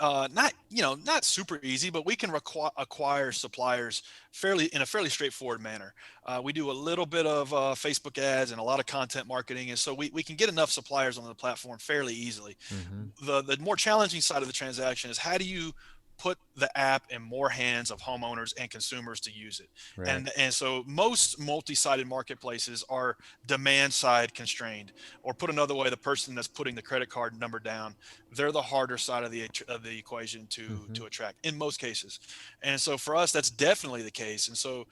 Hmm. not super easy, but we can acquire suppliers in a fairly straightforward manner. We do a little bit of Facebook ads and a lot of content marketing, and so we can get enough suppliers on the platform fairly easily. Hmm. The more challenging side of the transaction is, how do you put the app in more hands of homeowners and consumers to use it? Right. And so most multi-sided marketplaces are demand side constrained, or put another way, the person that's putting the credit card number down, they're the harder side of the equation to Hmm. to attract in most cases. And so for us, that's definitely the case. And so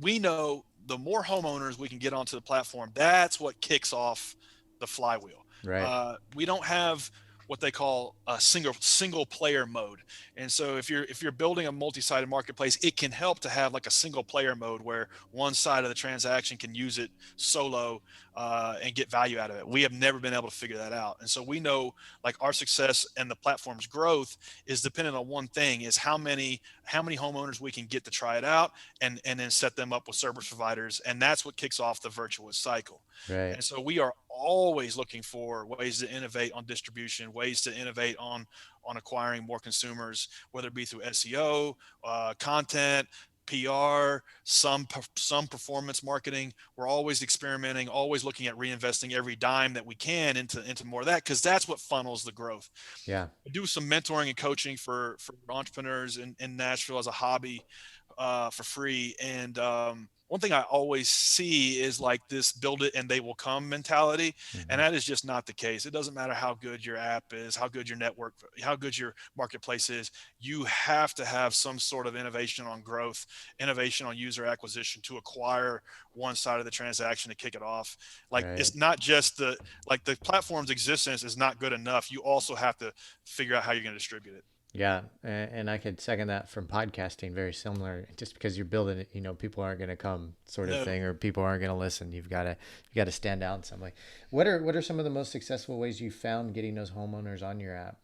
we know the more homeowners we can get onto the platform, that's what kicks off the flywheel. Right. We don't have what they call a single player mode. And so if you're building a multi-sided marketplace, it can help to have like a single player mode where one side of the transaction can use it solo and get value out of it. We have never been able to figure that out. And so we know like our success and the platform's growth is dependent on one thing: is how many homeowners we can get to try it out, and then set them up with service providers. And that's what kicks off the virtuous cycle. Right. And so we are always looking for ways to innovate on distribution, ways to innovate on acquiring more consumers, whether it be through SEO, content, PR, some performance marketing. We're always experimenting, always looking at reinvesting every dime that we can into more of that, because that's what funnels the growth. Yeah. I do some mentoring and coaching for entrepreneurs in Nashville as a hobby, for free. And one thing I always see is like this build it and they will come mentality. And Hmm. that is just not the case. It doesn't matter how good your app is, how good your network, how good your marketplace is. You have to have some sort of innovation on growth, innovation on user acquisition to acquire one side of the transaction to kick it off. Like, Right. it's not just the platform's existence is not good enough. You also have to figure out how you're going to distribute it. Yeah, and I could second that from podcasting. Very similar. Just because you're building it, people aren't going to come, sort of No. thing, or people aren't going to listen. You got to stand out in some way. What are some of the most successful ways you found getting those homeowners on your app?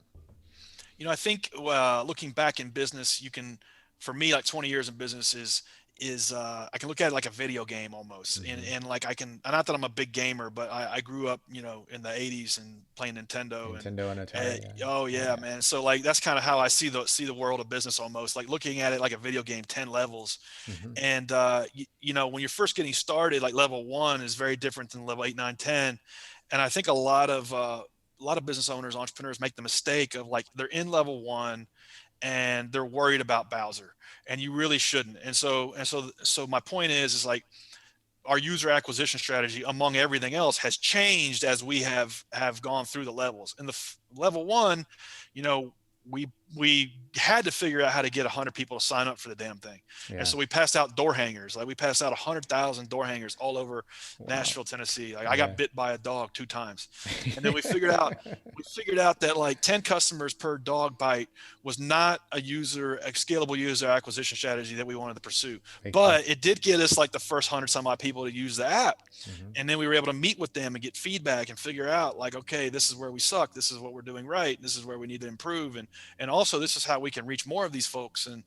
I think looking back in business, you can for me, like 20 years in business is I can look at it like a video game almost. And, Mm-hmm. and like I can, not that I'm a big gamer, but I grew up, in the 80s and playing Nintendo Nintendo and and Atari. Yeah. oh Oh yeah, yeah. man. So like, that's kind of how I see the world of business, almost like looking at it like a video game, 10 levels. Mm-hmm. And, when you're first getting started, like level one is very different than level 8, 9, 10. And I think a lot of business owners, entrepreneurs make the mistake of like, they're in level one and they're worried about Bowser, and you really shouldn't. And so my point is like, our user acquisition strategy, among everything else, has changed as we have gone through the levels. In the level one, you know, we had to figure out how to get 100 people to sign up for the damn thing. And Yeah. so we passed out door hangers. Like, we passed out 100,000 door hangers all over Wow. Nashville, Tennessee. Like, I got Yeah. bit by a dog 2 times. And then we figured out that like 10 customers per dog bite was not a scalable user acquisition strategy that we wanted to pursue. Makes But sense. it did get us like the first 100 some odd people to use the app. Mm-hmm. And then we were able to meet with them and get feedback and figure out like, okay, this is where we suck, this is what we're doing right, this is where we need to improve, and also this is how we can reach more of these folks. And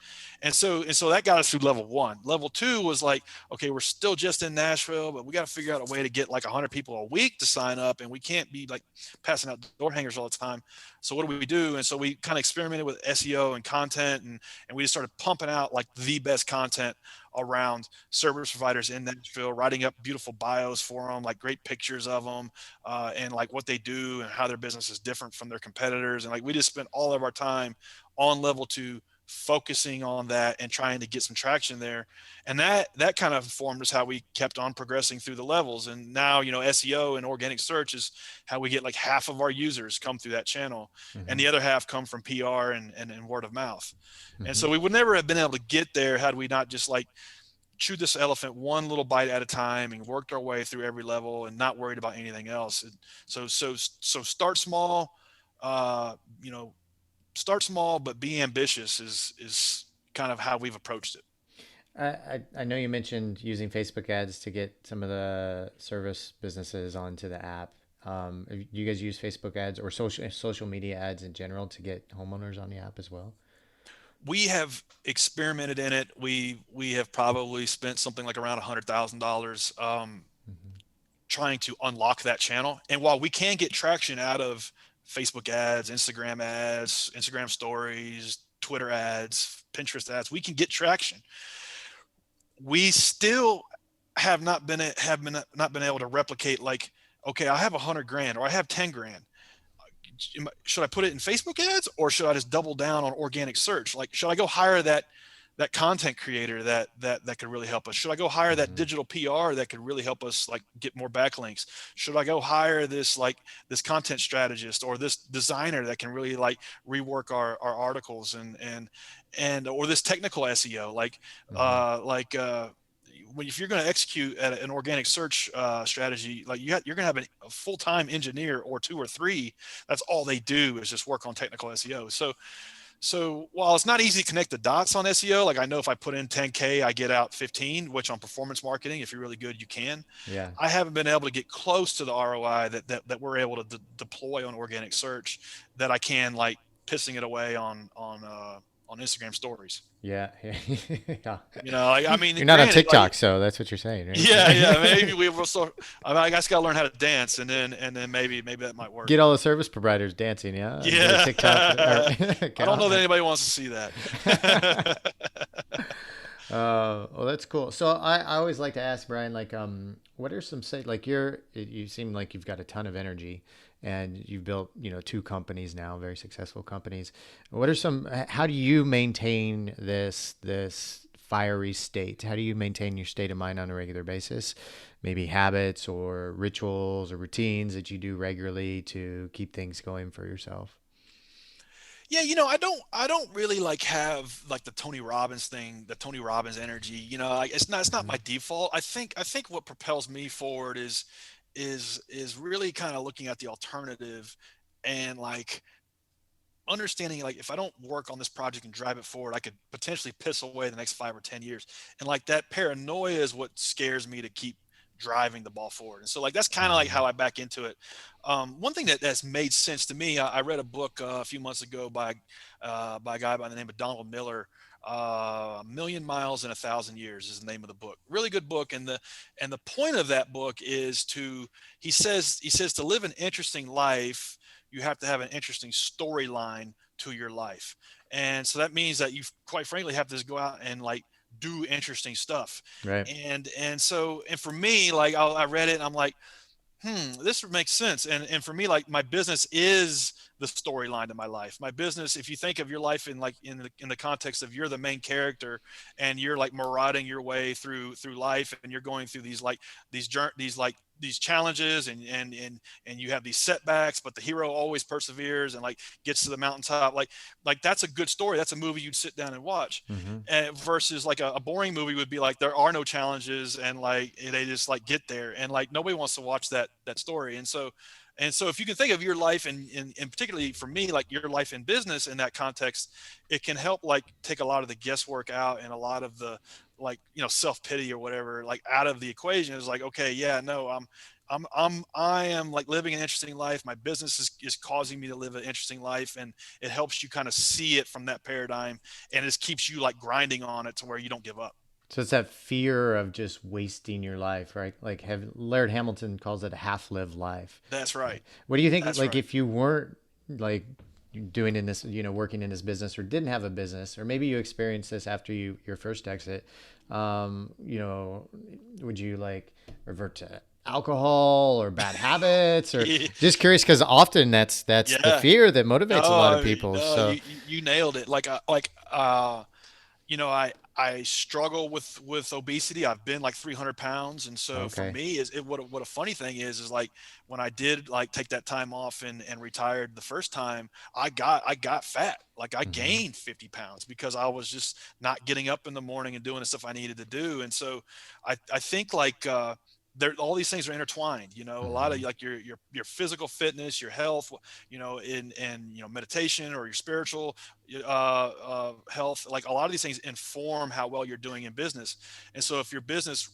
so that got us through level one. Level two was like, okay, we're still just in Nashville, but we got to figure out a way to get like 100 people a week to sign up, and we can't be like passing out door hangers all the time. So what do we do? And so we kind of experimented with SEO and content, and we just started pumping out like the best content around service providers in Nashville, writing up beautiful bios for them, like great pictures of them, and like what they do and how their business is different from their competitors. And like, we just spent all of our time on level two focusing on that and trying to get some traction there. And that kind of informed us how we kept on progressing through the levels. And now, SEO and organic search is how we get like half of our users come through that channel, and Mm-hmm. the other half come from PR and word of mouth. And Mm-hmm. so we would never have been able to get there had we not just like chewed this elephant one little bite at a time and worked our way through every level and not worried about anything else. So start small, uh, you know, start small, but be ambitious is kind of how we've approached it. I know you mentioned using Facebook ads to get some of the service businesses onto the app. Do you guys use Facebook ads or social media ads in general to get homeowners on the app as well? We have experimented in it. We have probably spent something like around $100,000 Mm-hmm. trying to unlock that channel. And while we can get traction out of Facebook ads, Instagram stories, Twitter ads, Pinterest ads, we can get traction. We still have not been able to replicate like, okay, I have 100 grand or I have 10 grand. Should I put it in Facebook ads, or should I just double down on organic search? Like, should I go hire that content creator that could really help us? Should I go hire that Mm-hmm. digital PR that could really help us like get more backlinks? Should I go hire this content strategist or this designer that can really like rework our articles and or this technical SEO Mm-hmm. if you're going to execute at an organic search strategy, like you're going to have a full-time engineer or two or three. That's all they do is just work on technical SEO. So while it's not easy to connect the dots on SEO, like I know if I put in 10K, I get out 15, which on performance marketing, if you're really good, you can. Yeah. I haven't been able to get close to the ROI that we're able to deploy on organic search that I can like pissing it away on Instagram stories. Yeah. Yeah. Like, I mean, You're not on granted, like, TikTok, so that's what you're saying, yeah, maybe right? we will. So I guess got to learn how to dance, and then maybe that might work. Get all the service providers dancing, yeah. Get a Yeah, TikTok I don't account. know that anybody wants to see that. Well, that's cool. So I always like to ask Brian, like, what are some say, like you seem like you've got a ton of energy, and you've built, two companies now, very successful companies. What are some? How do you maintain this fiery state? How do you maintain your state of mind on a regular basis? Maybe habits or rituals or routines that you do regularly to keep things going for yourself. Yeah, I don't really like have like the Tony Robbins thing, the Tony Robbins energy. Like, it's not Hmm. my default. I think what propels me forward is really kind of looking at the alternative and like understanding like, if I don't work on this project and drive it forward, I could potentially piss away the next 5 or 10 years. And like, that paranoia is what scares me to keep driving the ball forward. And so like that's kind of like how I back into it. One thing that's made sense to me, I read a book a few months ago by a guy by the name of Donald Miller. A Million Miles in 1,000 Years is the name of the book. Really good book, and the point of that book is he says to live an interesting life, you have to have an interesting storyline to your life, and so that means that you quite frankly have to go out and like do interesting stuff, Right. and for me, like I read it and I'm like, this makes sense. And for me, like my business is the storyline of my life. My business, if you think of your life in like in the context of you're the main character and you're like marauding your way through life and you're going through these challenges and you have these setbacks, but the hero always perseveres and like gets to the mountaintop. Like that's a good story. That's a movie you'd sit down and watch. Mm-hmm. Versus like a boring movie would be like there are no challenges and like they just like get there and like nobody wants to watch that story. And so if you can think of your life and particularly for me, like your life in business in that context, it can help like take a lot of the guesswork out and a lot of the like, self-pity or whatever, like out of the equation. Is like, okay, yeah, no, I am like living an interesting life. My business is causing me to live an interesting life. And it helps you kind of see it from that paradigm. And it keeps you like grinding on it to where you don't give up. So it's that fear of just wasting your life, right? Like Laird Hamilton calls it a half-lived life. That's right. What do you think? That's Like, right. if you weren't like doing in this, working in this business, or didn't have a business, or maybe you experienced this after your first exit, would you like revert to alcohol or bad habits, or just curious? Because often that's the Yeah. fear that motivates a lot of No, people. no, So you nailed it. I struggle with obesity. I've been like 300 pounds. And so for okay. me what a funny thing is like when I did like take that time off and retired the first time, I got fat. Like I Hmm. gained 50 pounds because I was just not getting up in the morning and doing the stuff I needed to do. And so I think like, there, all these things are intertwined, a lot of Hmm. like your physical fitness, your health, in meditation or your spiritual health, like a lot of these things inform how well you're doing in business. And so if your business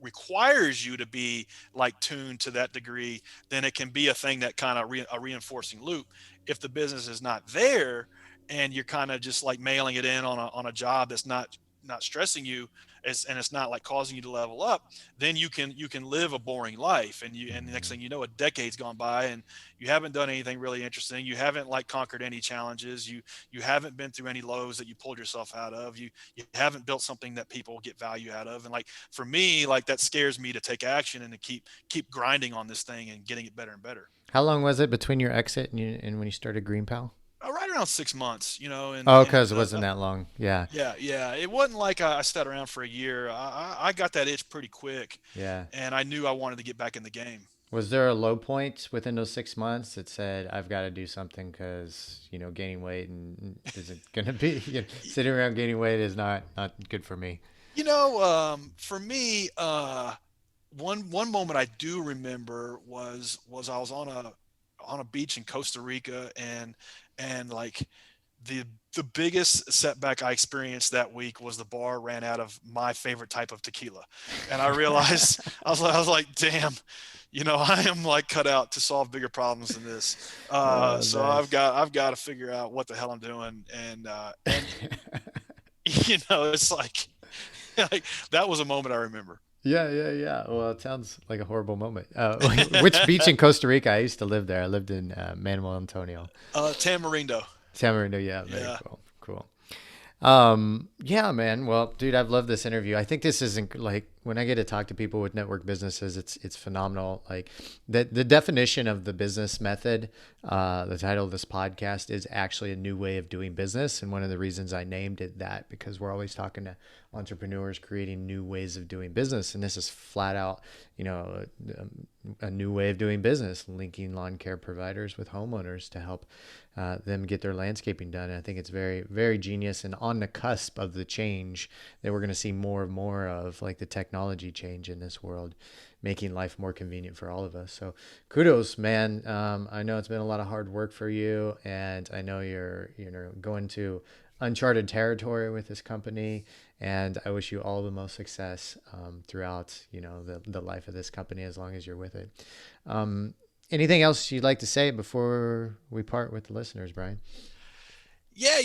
requires you to be like tuned to that degree, then it can be a thing that kind of a reinforcing loop. If the business is not there and you're kind of just like mailing it in on a job that's not stressing you, and it's not like causing you to level up, then you can live a boring life, and the next Hmm. thing you know, a decade's gone by and you haven't done anything really interesting. You haven't like conquered any challenges. You haven't been through any lows that you pulled yourself out of. You haven't built something that people get value out of. And like for me, like that scares me to take action and to keep grinding on this thing and getting it better and better. How long was it between your exit and when you started GreenPal? Right around 6 months, and Oh, because it wasn't that long. Yeah. yeah, yeah. It wasn't like I sat around for a year. I got that itch pretty quick, Yeah. and I knew I wanted to get back in the game. Was there a low point within those 6 months that said, I've got to do something because, gaining weight and isn't going to be, sitting around gaining weight is not good for me. For me, one moment I do remember was I was on a beach in Costa Rica, and like the the biggest setback I experienced that week was the bar ran out of my favorite type of tequila, and I realized I was like, damn, I am like cut out to solve bigger problems than this. Oh, So I've nice. got I've got to figure out what the hell I'm doing, and it's like that was a moment I remember. Yeah, yeah, yeah. Well, it sounds like a horrible moment. Which beach in Costa Rica? I used to live there. I lived in Manuel Antonio. Tamarindo. Tamarindo, yeah, very Yeah. cool. Cool. Yeah, man. Well, dude, I've loved this interview. I think this isn't like when I get to talk to people with network businesses, it's phenomenal. Like the definition of the business method, the title of this podcast is actually a new way of doing business. And one of the reasons I named it that, because we're always talking to entrepreneurs creating new ways of doing business. And this is flat out, a new way of doing business, linking lawn care providers with homeowners to help them get their landscaping done. And I think it's very, very genius and on the cusp of the change that we're going to see more and more of, like the technology change in this world. making life more convenient for all of us. So kudos, man. I know it's been a lot of hard work for you, and I know you're going to uncharted territory with this company, and I wish you all the most success throughout the life of this company as long as you're with it. Anything else you'd like to say before we part with the listeners, Bryan? Yeah,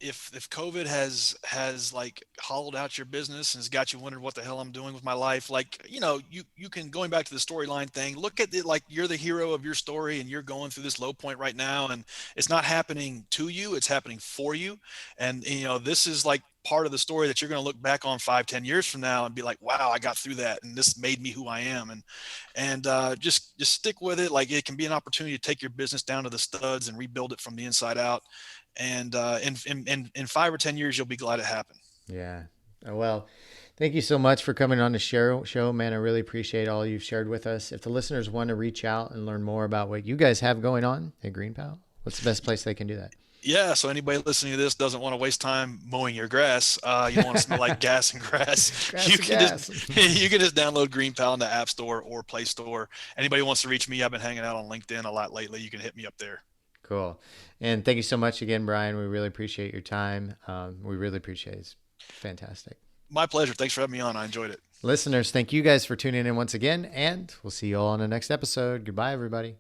if COVID has like hollowed out your business and has got you wondering what the hell I'm doing with my life, like you can, going back to the storyline thing, look at it like you're the hero of your story and you're going through this low point right now, and it's not happening to you, it's happening for you. And this is like part of the story that you're going to look back on 5, 10 years from now and be like, wow, I got through that and this made me who I am. And just stick with it. Like, it can be an opportunity to take your business down to the studs and rebuild it from the inside out. And in 5 or 10 years, you'll be glad it happened. Yeah. Well, thank you so much for coming on the show, man. I really appreciate all you've shared with us. If the listeners want to reach out and learn more about what you guys have going on at GreenPal, what's the best place they can do that? Yeah. So anybody listening to this doesn't want to waste time mowing your grass. You don't want to smell like gas and grass. Grass You to can gas. just you can just download GreenPal in the App Store or Play Store. Anybody wants to reach me, I've been hanging out on LinkedIn a lot lately. You can hit me up there. Cool. And thank you so much again, Bryan. We really appreciate your time. We really appreciate it. It's fantastic. My pleasure. Thanks for having me on. I enjoyed it. Listeners, thank you guys for tuning in once again, and we'll see you all on the next episode. Goodbye, everybody.